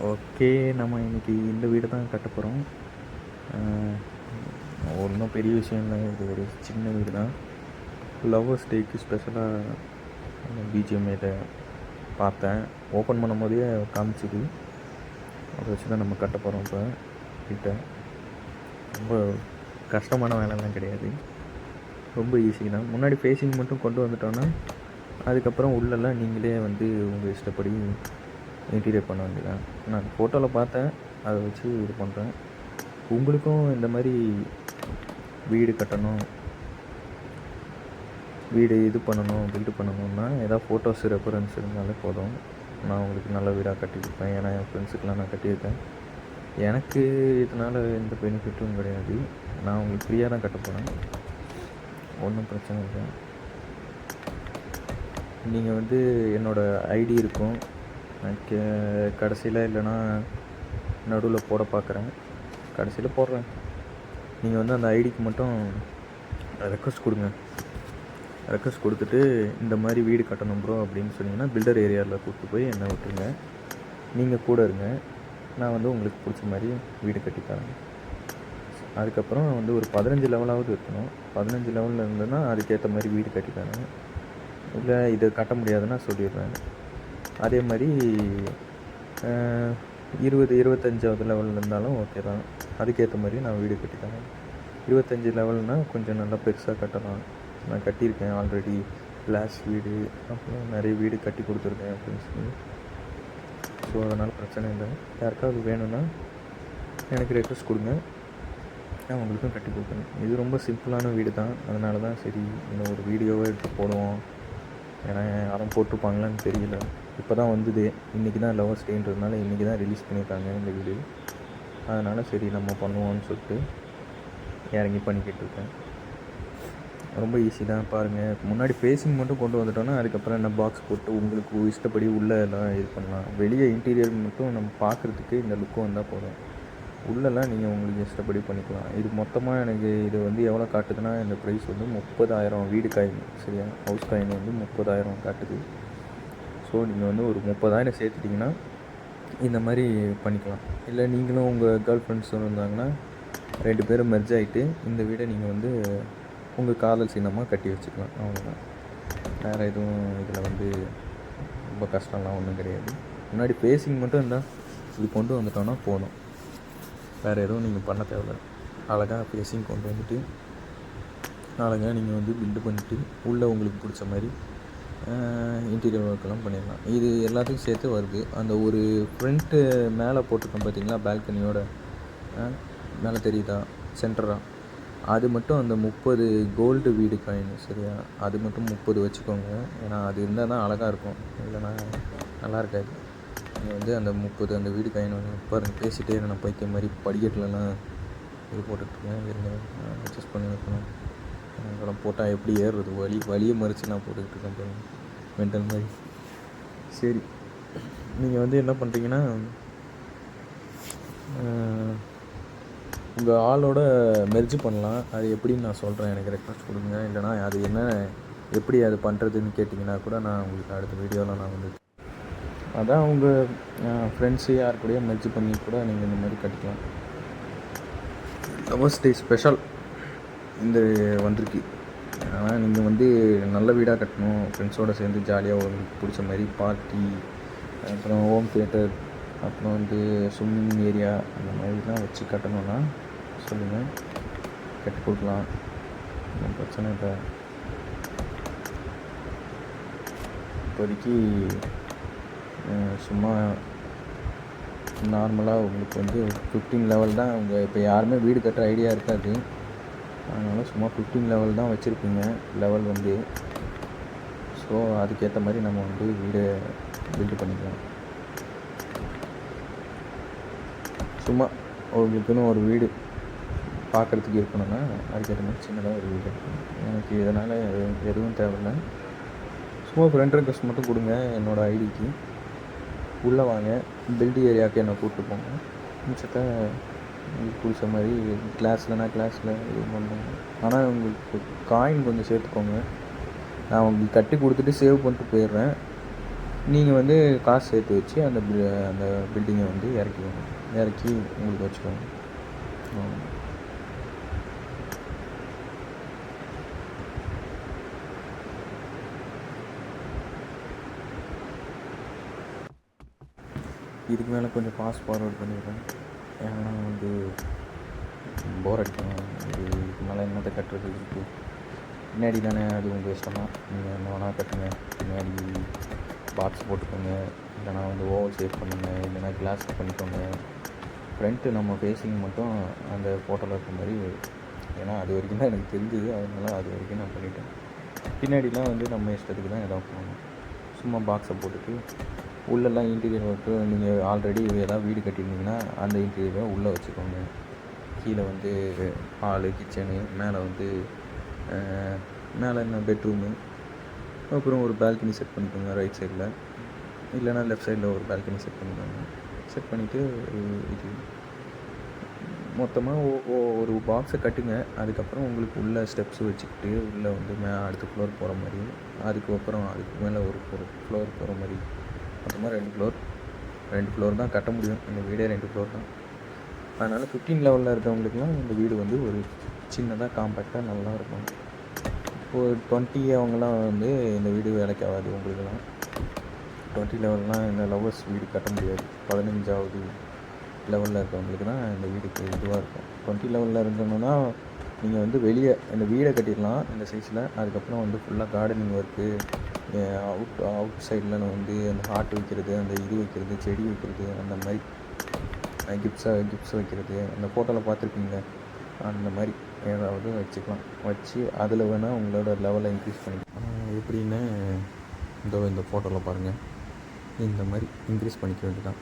Okay. நம்ம இன்னைக்கு இந்த வீடு தான் கட்ட போகிறோம். ஒன்றும் பெரிய விஷயம் இல்லை. இது ஒரு சின்ன வீடு தான். லவ்வர்ஸ் டேக்கு ஸ்பெஷலாக பிஜிஎம் இதை பார்த்தேன். ஓப்பன் பண்ணும்போதே காமிச்சிது. அதை வச்சு தான் நம்ம கட்ட போகிறோம். இப்போ வீட்டை ரொம்ப கஷ்டமான வேலைலாம் கிடையாது, ரொம்ப ஈஸி தான். முன்னாடி ஃபேஸிங் மட்டும் கொண்டு வந்துட்டோன்னா அதுக்கப்புறம் உள்ளெல்லாம் நீங்களே வந்து உங்கள் இஷ்டப்படி இன்டீரியர் பண்ண வேண்டியதான். நான் ஃபோட்டோவில் பார்த்தேன், அதை வச்சு இது பண்ணுறேன். உங்களுக்கும் இந்த மாதிரி வீடு கட்டணும், வீடு இது பண்ணணும், பில்டு பண்ணணுன்னா ஏதாவது ஃபோட்டோஸ் ரெஃபரன்ஸ் இருந்தாலே போதும். நான் உங்களுக்கு நல்ல வீடாக கட்டி கொடுப்பேன். ஏன்னா என் ஃப்ரெண்ட்ஸுக்கெலாம் நான் கட்டியிருக்கேன். எனக்கு இதனால் எந்த பெனிஃபிட்டும் கிடையாது. நான் உங்களுக்கு ஃப்ரீயாக தான் கட்ட போகிறேன், ஒன்றும் பிரச்சனை இல்லை. நீங்கள் வந்து என்னோடய ஐடி இருக்கும், நான் கடைசியில் இல்லைன்னா நடுவில் போட பார்க்குறேன், கடைசியில் போடுறேன். நீங்கள் வந்து அந்த ஐடிக்கு மட்டும் ரெக்வஸ்ட் கொடுங்க. ரெக்வஸ்ட் கொடுத்துட்டு இந்த மாதிரி வீடு கட்டணும் ப்ரோ அப்படின்னு சொன்னீங்கன்னா பில்டர் ஏரியாவில் கூப்பிட்டு போய் என்னை விட்டுருங்க. நீங்கள் கூட இருங்க, நான் வந்து உங்களுக்கு பிடிச்ச மாதிரி வீடு கட்டித்தரேன். அதுக்கப்புறம் வந்து ஒரு 15 லெவலாவது இருக்கணும். 15 லெவலில் இருந்ததுன்னா அதுக்கேற்ற மாதிரி வீடு கட்டித்தரேன். இல்லை இது கட்ட முடியாதுன்னா சொல்லிடுறேன். அதே மாதிரி 20-25வது லெவலில் இருந்தாலும் ஓகே தான், அதுக்கேற்ற மாதிரி நான் வீடு கட்டித்தரேன். 25 லெவல்னால் கொஞ்சம் நல்லா பெருசாக கட்டலாம். நான் கட்டியிருக்கேன் ஆல்ரெடி, கிளாஸ் வீடு, அப்புறம் நிறைய வீடு கட்டி கொடுத்துருக்கேன் அப்படின்னு சொல்லி. ஸோ அதனால் பிரச்சனை இல்லை. யாருக்காவது வேணும்னா எனக்கு ரெக்வஸ்ட் கொடுங்க, நான் உங்களுக்கும் கட்டி கொடுக்குறேன். இது ரொம்ப சிம்பிளான வீடு தான், அதனால தான் சரி இந்த ஒரு வீடியோவை எடுத்து போடுவோம். ஏன்னா யாரும் போட்டிருப்பாங்களான்னு தெரியல, இப்போ தான் வந்தது. இன்றைக்கி தான் லவ்வர்ஸ் டேன்றதுனால இன்றைக்கி தான் ரிலீஸ் பண்ணியிருக்காங்க இந்த வீடியோ. அதனால் சரி நம்ம பண்ணுவோம்னு சொல்லிட்டு இறங்கி பண்ணிக்கிட்டு இருக்கேன். ரொம்ப ஈஸி தான், பாருங்கள். முன்னாடி ஃபேஸிங் மட்டும் கொண்டு வந்துட்டோன்னா அதுக்கப்புறம் என்ன பாக்ஸ் போட்டு உங்களுக்கு இஷ்டப்படி உள்ளே எல்லாம் இது பண்ணலாம். வெளியே இன்டீரியர் மட்டும் நம்ம பார்க்குறதுக்கு இந்த லுக்கும் வந்தால் போதும். உள்ளெல்லாம் நீங்கள் உங்களுக்கு இஷ்டப்படி பண்ணிக்கலாம். இது மொத்தமாக எனக்கு இது வந்து எவ்வளோ காட்டுதுன்னா, இந்த ப்ரைஸ் வந்து 30,000 வீடு காயின், சரியா? ஹவுஸ் காயின் வந்து 30,000 காட்டுது. ஸோ நீங்கள் வந்து ஒரு 30,000 சேர்த்துட்டிங்கன்னா இந்த மாதிரி பண்ணிக்கலாம். இல்லை நீங்களும் உங்கள் கேர்ள் ஃப்ரெண்ட்ஸும் இருந்தாங்கன்னா 2 பேரும் மெர்ஜ் ஆகிட்டு இந்த வீடை நீங்கள் வந்து உங்கள் காதல் சின்னமாக கட்டி வச்சுக்கலாம். அவ்வளோதான், வேறு எதுவும் இதில் வந்து ரொம்ப கஷ்டம்லாம் ஒன்றும் கிடையாது. முன்னாடி ஃபேஸிங் மட்டும் இருந்தால் இது கொண்டு வந்துட்டோன்னா போதும், வேறு எதுவும் நீங்கள் பண்ண தேவையில்ல. அழகாக ஃபேஸிங் கொண்டு வந்துட்டு அழகாக நீங்கள் வந்து பில்டு பண்ணிவிட்டு உள்ளே உங்களுக்கு பிடிச்ச மாதிரி இன்டீரியர் ஒர்க்கெல்லாம் பண்ணிடலாம். இது எல்லாத்துக்கும் சேர்த்து வருது. அந்த ஒரு ஃப்ரண்ட்டு மேலே போட்டிருக்கோம் பார்த்தீங்களா, பால்கனியோட மேலே தெரியுதா சென்டராக, அது மட்டும் அந்த 30 கோல்டு வீடு காயின், சரியா? அது மட்டும் 30 வச்சுக்கோங்க. ஏன்னா அது இருந்தால் தான் அழகாக இருக்கும், இல்லைன்னா நல்லா இருக்காது. நீங்கள் வந்து அந்த 30 அந்த வீடு காயின் வந்து பாருங்கள். பேசிகிட்டே நான் பைத்திய மாதிரி படிக்கட்டுலலாம் இது போட்டுட்ருக்கேன். இருங்க அட்ஜஸ்ட் பண்ணி வைக்கணும். அதெல்லாம் போட்டால் எப்படி ஏறுறது, வலியை மறித்து நான் போட்டுக்கிட்டு இருக்கேன் பாருங்கள், மென்டல் மாதிரி. சரி, நீங்கள் வந்து என்ன பண்ணுறீங்கன்னா உங்கள் ஆளோட மெர்ஜ் பண்ணலாம். அது எப்படின்னு நான் சொல்கிறேன், எனக்கு ரெக்வஸ்ட் கொடுங்க. இல்லைனா அது என்ன எப்படி அது பண்ணுறதுன்னு கேட்டிங்கன்னா கூட நான் உங்களுக்கு அடுத்த வீடியோவில் நான் வந்து அதான் உங்கள் ஃப்ரெண்ட்ஸு யார் கூடயோ மெர்ஜ் பண்ணி கூட நீங்கள் இந்த மாதிரி கட்டிக்கலாம். லவ்வர்ஸ் டே ஸ்பெஷல் இந்த வந்திருக்கு. ஆனால் நீங்கள் வந்து நல்ல வீடாக கட்டணும், ஃப்ரெண்ட்ஸோடு சேர்ந்து ஜாலியாக உங்களுக்கு பிடிச்ச மாதிரி பார்ட்டி, அப்புறம் ஹோம் தியேட்டர், அப்புறம் வந்து ஸ்விம்மிங் ஏரியா, அந்த மாதிரிலாம் வச்சு கட்டணுன்னா சொல்லுங்கள், கட்டி கொடுக்கலாம், ஒன்றும் பிரச்சனை இல்லை. இப்போதைக்கு சும்மா நார்மலாக உங்களுக்கு வந்து 15 லெவல் தான். உங்கள் இப்போ யாருமே வீடு கட்டுற ஐடியா இருக்காது, அதனால் சும்மா 15 லெவல் தான் வச்சுருப்பீங்க லெவல் வந்து. ஸோ அதுக்கேற்ற மாதிரி நம்ம வந்து வீடு பில்டு பண்ணிக்கலாம். சும்மா உங்களுக்குன்னு ஒரு வீடு பார்க்குறதுக்கு இருக்கணும்னா அதுக்கேற்ற மாதிரி சின்னதாக ஒரு வீடு. எனக்கு இதனால் எதுவும் தேவையில்லை. சும்மா ஃப்ரெண்ட் ரெக்வஸ்ட் மட்டும் கொடுங்க என்னோடய ஐடிக்கு. உள்ளே வாங்க, பில்டு ஏரியாவுக்கு என்னை கூப்பிட்டு போங்க. மிச்சத்தை உங்களுக்கு பிடிச்ச மாதிரி கிளாஸ்லனா கிளாஸில் இது பண்ணுவாங்க. ஆனால் உங்களுக்கு காயின் கொஞ்சம் சேர்த்துக்கோங்க. நான் உங்களுக்கு கட்டி கொடுத்துட்டு சேவ் பண்ணிட்டு போயிடுறேன். நீங்கள் வந்து காசு சேர்த்து வச்சு அந்த அந்த பில்டிங்கை வந்து இறக்கி உங்களுக்கு வச்சுக்கோங்க. இதுக்கு மேலே கொஞ்சம் ஃபாஸ்ட் ஃபார்வர்ட் பண்ணிடுறேன். ஏன்னா வந்து போர் அடிக்கும். இதுக்கு மேலே என்னத்தை கட்டுறது இருக்குது. பின்னாடி தானே அது உங்கள் இஷ்டம் தான். நீங்கள் என்ன வேணால் கட்டுங்க. பின்னாடி பாக்ஸ் போட்டுக்கோங்க, இல்லைனா வந்து ஓவர் சேவ் பண்ணுங்கள், இல்லைனா கிளாஸ் பண்ணிக்கோங்க. ஃப்ரண்ட்டு நம்ம ஃபேஸிங் மட்டும் அந்த ஃபோட்டோவில் இருக்க மாதிரி, ஏன்னா அது வரைக்கும் தான் எனக்கு தெரிஞ்சுது, அதனால அது வரைக்கும் நான் பண்ணிட்டேன். பின்னாடிலாம் வந்து நம்ம இஷ்டத்துக்கு தான் எதாவது பண்ணணும். சும்மா பாக்ஸை போட்டுட்டு உள்ளெல்லாம் இன்டீரியர் ஒர்க்கு நீங்கள் ஆல்ரெடி எதாவது வீடு கட்டியிருந்தீங்கன்னா அந்த இன்டீரியரை உள்ளே வச்சுக்கோங்க. கீழே வந்து ஹாலு, கிச்சனு, மேலே வந்து மேலே என்ன பெட்ரூமு, அப்புறம் ஒரு பால்கனி செட் பண்ணிக்கோங்க ரைட் சைடில், இல்லைனா லெஃப்ட் சைடில் ஒரு பால்கனி செட் பண்ணிக்கோங்க. செட் பண்ணிவிட்டு இது மொத்தமாக ஒரு பாக்ஸை கட்டுங்க. அதுக்கப்புறம் உங்களுக்கு உள்ள ஸ்டெப்ஸ் வச்சுக்கிட்டு உள்ளே வந்து அடுத்த ஃப்ளோர் போகிற மாதிரி, அதுக்கு மேலே ஒரு ஃப்ளோர் போகிற மாதிரி, மொத்தமாக 2 ஃப்ளோர் தான் கட்ட முடியும். இந்த வீடே 2 ஃப்ளோர் தான். அதனால் 15 லெவலில் இருக்கவங்களுக்குலாம் இந்த வீடு வந்து ஒரு சின்னதாக காம்பேக்டாக நல்லாயிருக்கும். ஒரு 20 அவங்களாம் வந்து இந்த வீடு வேலைக்கு ஆகாது உங்களுக்குலாம். 20 லெவல்லாம் இந்த லவ்வர்ஸ் வீடு கட்ட முடியாது. 15வது லெவலில் இருக்கவங்களுக்கு தான் இந்த வீடுக்கு இதுவாக இருக்கும். 20 லெவலில் இருந்தோம்னா நீங்கள் வந்து வெளியே இந்த வீடை கட்டிடலாம் இந்த சைஸில். அதுக்கப்புறம் வந்து ஃபுல்லாக கார்டனிங் ஒர்க்கு, அவுட் சைடில் வந்து அந்த ஹார்ட் வைக்கிறது, அந்த இது வைக்கிறது, செடி வைக்கிறது, அந்த மாதிரி கிஃப்ட்ஸ் வைக்கிறது, அந்த ஃபோட்டோவில் பார்த்துருப்பீங்க, அந்த மாதிரி ஏதாவது வச்சுக்கலாம். வச்சு அதில் வேணால் உங்களோட லெவலை இன்க்ரீஸ் பண்ணிக்கலாம். எப்படின்னு இந்த ஃபோட்டோவில் பாருங்கள். இந்த மாதிரி இன்க்ரீஸ் பண்ணிக்க வேண்டியதான்.